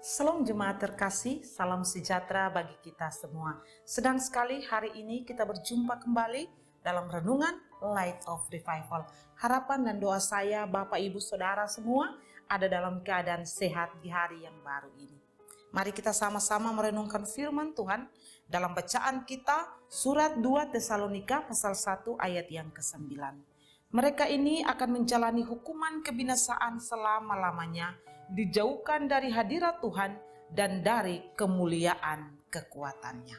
Salam jemaat terkasih, salam sejahtera bagi kita semua. Sedang sekali hari ini kita berjumpa kembali dalam renungan Light of Revival. Harapan dan doa saya Bapak Ibu Saudara semua ada dalam keadaan sehat di hari yang baru ini. Mari kita sama-sama merenungkan firman Tuhan dalam bacaan kita surat 2 Tesalonika pasal 1 ayat yang ke-9. Mereka ini akan menjalani hukuman kebinasaan selama-lamanya, dijauhkan dari hadirat Tuhan dan dari kemuliaan kekuatannya.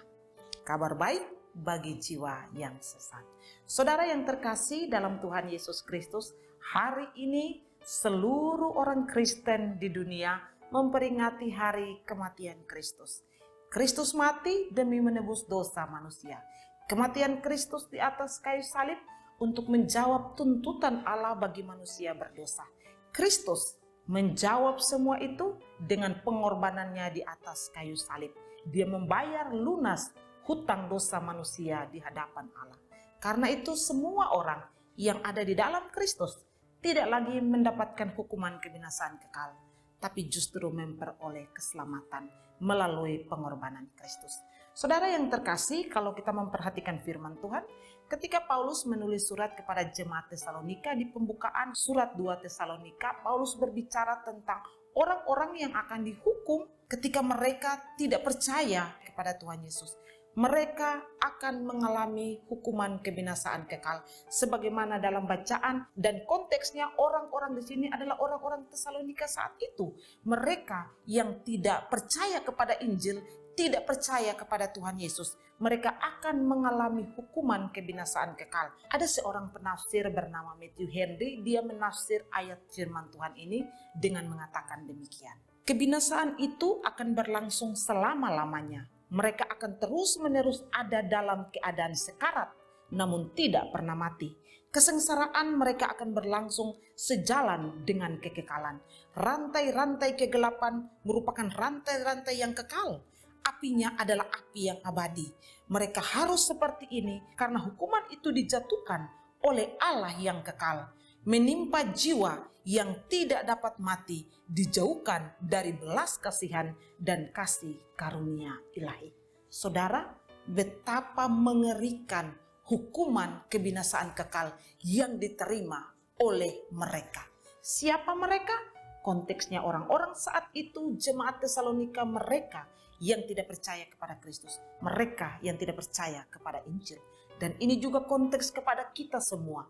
Kabar baik bagi jiwa yang sesat. Saudara yang terkasih dalam Tuhan Yesus Kristus, hari ini seluruh orang Kristen di dunia memperingati hari kematian Kristus. Kristus mati demi menebus dosa manusia. Kematian Kristus di atas kayu salib untuk menjawab tuntutan Allah bagi manusia berdosa. Kristus menjawab semua itu dengan pengorbanannya di atas kayu salib. Dia membayar lunas hutang dosa manusia di hadapan Allah. Karena itu semua orang yang ada di dalam Kristus tidak lagi mendapatkan hukuman kebinasaan kekal, tapi justru memperoleh keselamatan melalui pengorbanan Kristus. Saudara yang terkasih, kalau kita memperhatikan firman Tuhan, ketika Paulus menulis surat kepada jemaat Tesalonika, di pembukaan surat 2 Tesalonika, Paulus berbicara tentang orang-orang yang akan dihukum ketika mereka tidak percaya kepada Tuhan Yesus. Mereka akan mengalami hukuman kebinasaan kekal. Sebagaimana dalam bacaan dan konteksnya orang-orang di sini adalah orang-orang Tesalonika saat itu. Mereka yang tidak percaya kepada Injil, tidak percaya kepada Tuhan Yesus, mereka akan mengalami hukuman kebinasaan kekal. Ada seorang penafsir bernama Matthew Henry, dia menafsir ayat firman Tuhan ini dengan mengatakan demikian. Kebinasaan itu akan berlangsung selama-lamanya. Mereka akan terus-menerus ada dalam keadaan sekarat, namun tidak pernah mati. Kesengsaraan mereka akan berlangsung sejalan dengan kekekalan. Rantai-rantai kegelapan merupakan rantai-rantai yang kekal. Apinya adalah api yang abadi. Mereka harus seperti ini karena hukuman itu dijatuhkan oleh Allah yang kekal. Menimpa jiwa yang tidak dapat mati, dijauhkan dari belas kasihan dan kasih karunia ilahi. Saudara, betapa mengerikan hukuman kebinasaan kekal yang diterima oleh mereka. Siapa mereka? Konteksnya orang-orang saat itu jemaat Tesalonika, mereka yang tidak percaya kepada Kristus, mereka yang tidak percaya kepada Injil. Dan ini juga konteks kepada kita semua,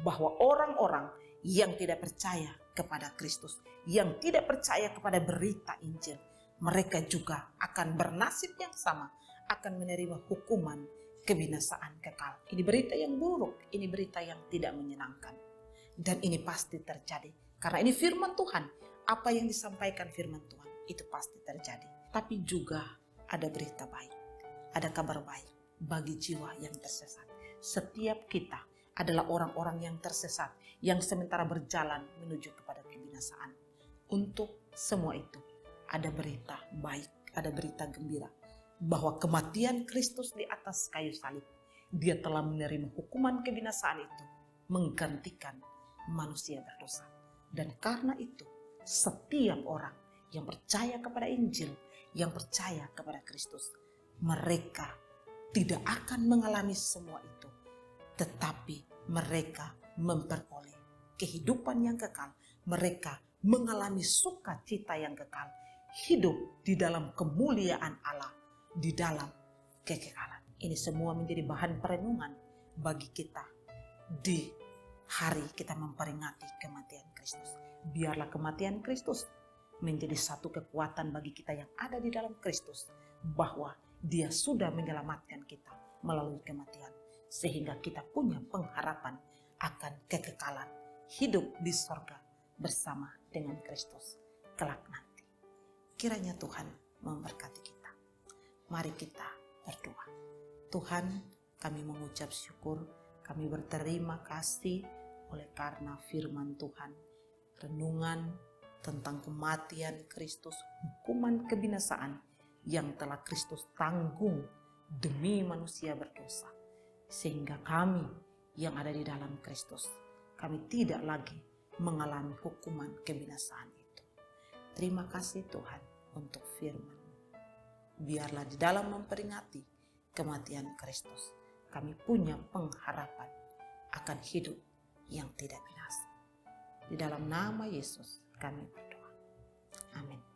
bahwa orang-orang yang tidak percaya kepada Kristus, yang tidak percaya kepada berita Injil, mereka juga akan bernasib yang sama, akan menerima hukuman kebinasaan kekal. Ini berita yang buruk, ini berita yang tidak menyenangkan. Dan ini pasti terjadi. Karena ini firman Tuhan, apa yang disampaikan firman Tuhan itu pasti terjadi. Tapi juga ada berita baik, ada kabar baik bagi jiwa yang tersesat. Setiap kita adalah orang-orang yang tersesat, yang sementara berjalan menuju kepada kebinasaan. Untuk semua itu ada berita baik, ada berita gembira, bahwa kematian Kristus di atas kayu salib, dia telah menerima hukuman kebinasaan itu, menggantikan manusia berdosa. Dan karena itu, setiap orang yang percaya kepada Injil, yang percaya kepada Kristus, mereka tidak akan mengalami semua itu, tetapi mereka memperoleh kehidupan yang kekal. Mereka mengalami sukacita yang kekal, hidup di dalam kemuliaan Allah, di dalam kekekalan. Ini semua menjadi bahan perenungan bagi kita di hari kita memperingati kematian Kristus. Biarlah kematian Kristus menjadi satu kekuatan bagi kita yang ada di dalam Kristus, bahwa Dia sudah menyelamatkan kita melalui kematian, sehingga kita punya pengharapan akan kekekalan hidup di sorga bersama dengan Kristus kelak nanti. Kiranya Tuhan memberkati kita. Mari kita berdoa. Tuhan, kami mengucap syukur, kami berterima kasih oleh karena firman Tuhan, renungan tentang kematian Kristus, hukuman kebinasaan yang telah Kristus tanggung demi manusia berdosa. Sehingga kami yang ada di dalam Kristus, kami tidak lagi mengalami hukuman kebinasaan itu. Terima kasih Tuhan. untuk firman. Biarlah di dalam memperingati kematian Kristus, kami punya pengharapan akan hidup yang tidak binasa. Di dalam nama Yesus kami berdoa. Amin.